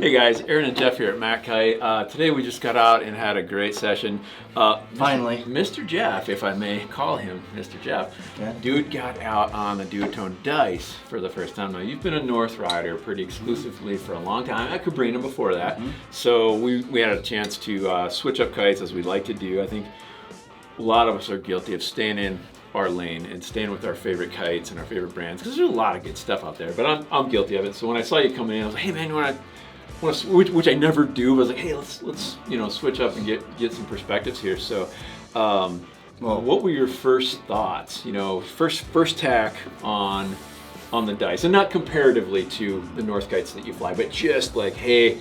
Hey guys, Aaron and Jeff here at MACkite. Today we just got out and had a great session. Finally. Mr. Jeff, if I may call him Mr. Jeff, Okay. dude got out on the Duotone Dice for the first time. Now you've been a North Rider pretty exclusively for a long time. I could bring him before that. So we had a chance to switch up kites as we like to do. I think a lot of us are guilty of staying in our lane and staying with our favorite kites and our favorite brands, because there's a lot of good stuff out there, but I'm guilty of it. So when I saw you coming in, I was like, hey man, you want to which I never do, but I was like, hey, let's switch up and get some perspectives here. So well, what were your first thoughts, first tack on the dice, and not comparatively to the North kites that you fly, but just like, hey,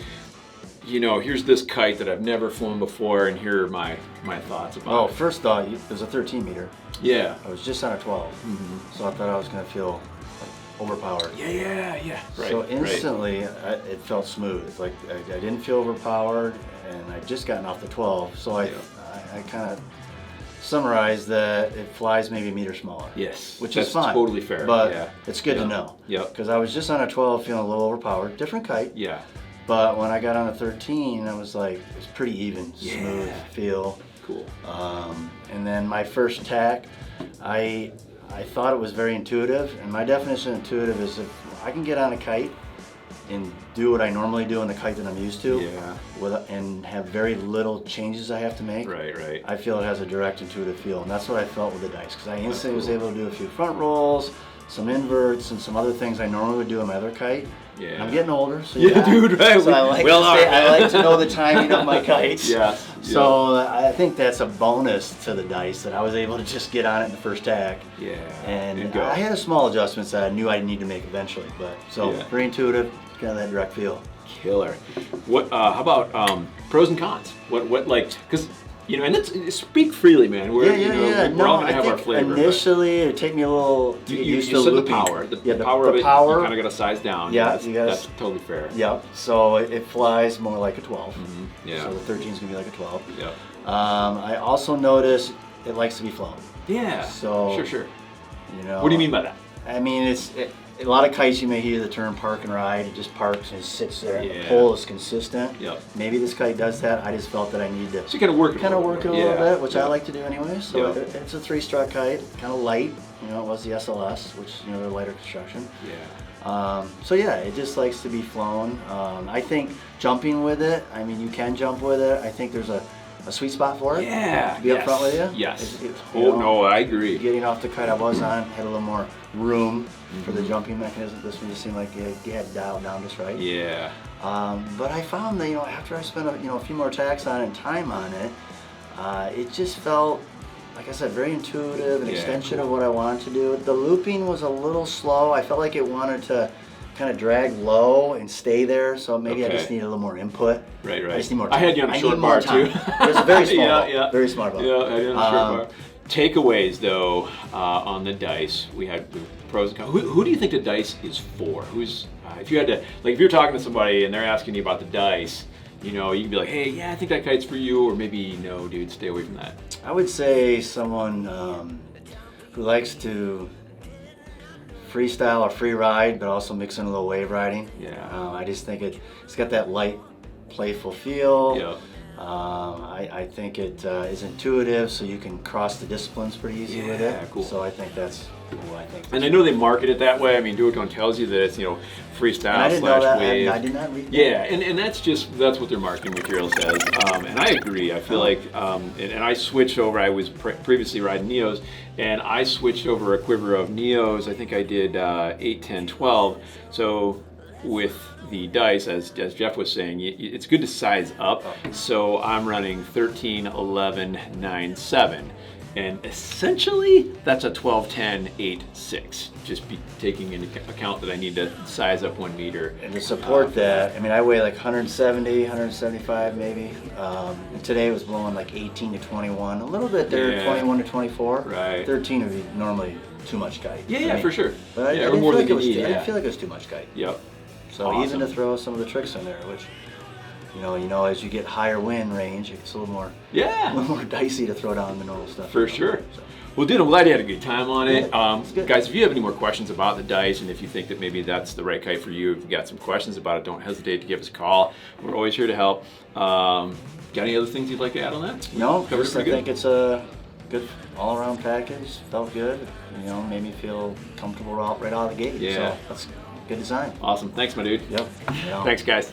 here's this kite that I've never flown before, and here are my thoughts about it. First thought, it was a 13 meter. Yeah. I was just on a 12, so I thought I was going to feel overpowered. Yeah. Right. So instantly, it felt smooth. It's like I didn't feel overpowered, and I'd just gotten off the 12, so I kind of summarized that it flies maybe a meter smaller. Yes. Which That's is fine. totally fair. But it's good to know. Yep. Because I was just on a 12 feeling a little overpowered. Different kite. Yeah. But when I got on a 13, I was like, it was pretty even, smooth feel. Cool. And then my first tack, I thought it was very intuitive, and my definition of intuitive is if I can get on a kite and do what I normally do on the kite that I'm used to, and have very little changes I have to make. Right. I feel it has a direct intuitive feel, and that's what I felt with the dice, because I instantly was able to do a few front rolls, some inverts, and some other things I normally would do on my other kite. Yeah. I'm getting older, so dude, right. So I like to know the timing of my kites. Yes. So I think that's a bonus to the dice, that I was able to just get on it in the first tack. Yeah. And I had a small adjustments that I knew I'd need to make eventually, but very intuitive, kind of that direct feel. Killer. What? How about pros and cons? What like? Because and it's speak freely, man. We're we're all gonna have our flavor. Initially, it take me a little to get used to the looping. power. The power of it. You kind of got to size down. Yeah, that's totally fair. Yep. So it flies more like a 12. Yeah. So the 13 is gonna be like a 12. Yep. I also notice it likes to be flown. Yeah. So sure. What do you mean by that? I mean, a lot of kites you may hear the term park and ride. It just parks and sits there. And the pole is consistent. Yep. Maybe this kite does that. I just felt that I need to so you kind of work it a little bit, which I like to do anyway. So it's a 3-strut kite, kind of light. It was the SLS, which they're lighter construction. Yeah. So it just likes to be flown. I think jumping with it. I mean, you can jump with it. I think there's a sweet spot for it. Yeah. To be up front with you. Yes. No, I agree. Getting off the kite I was on had a little more room for the jumping mechanism. This one just seemed like it had dialed down just right. Yeah. But I found that after I spent a few more tacks on it and time on it, it just felt, like I said, very intuitive, an extension of what I wanted to do. The looping was a little slow. I felt like it wanted to kind of drag low and stay there, so maybe I just need a little more input. Right. I just need more time. I had you on a short bar too. It was a very small ball. Very smart ball. Yeah, I had you on a short bar. Takeaways though on the dice, we had pros and cons. Who do you think the dice is for? Who's if you had to, like, if you're talking to somebody and they're asking you about the dice, you can be like, hey, yeah, I think that kite's for you, or maybe no, dude, stay away from that. I would say someone who likes to freestyle or free ride, but also mix in a little wave riding. Yeah. I just think it's got that light, playful feel. Yeah. I think it is intuitive, so you can cross the disciplines pretty easy with it. Cool. So I think that's cool. And I know they market it that way. I mean, Duotone tells you that it's freestyle I didn't know that. wave. I did not read that. Yeah, and that's what their marketing material says. And I agree. I feel like, and I switched over. I was previously riding Neos, and I switched over a Quiver of Neos. I think I did 8, 10, 12. So with the dice, as Jeff was saying, it's good to size up. So I'm running 13, 11, 9, 7. And essentially, that's a 12, 10, 8, 6. Just taking into account that I need to size up 1 meter. And to support that, I mean, I weigh like 170, 175 maybe. And today it was blowing like 18 to 21. A little bit there, 21 to 24. Right. 13 would be normally too much kite. Yeah, for sure. But I didn't feel like it was I didn't feel like it was too much kite. Yep. So even to throw some of the tricks in there, which, as you get higher wind range, it's a little more dicey to throw down the normal stuff. For sure. Well, dude, I'm glad you had a good time on it. Good. Guys, if you have any more questions about the dice, and if you think that maybe that's the right kite for you, if you got some questions about it, don't hesitate to give us a call. We're always here to help. Got any other things you'd like to add on that? No, just I think it's a good all-around package. Felt good. You know, made me feel comfortable right out of the gate. Yeah. So that's good design. Awesome. Thanks, my dude. Yep. Thanks, guys.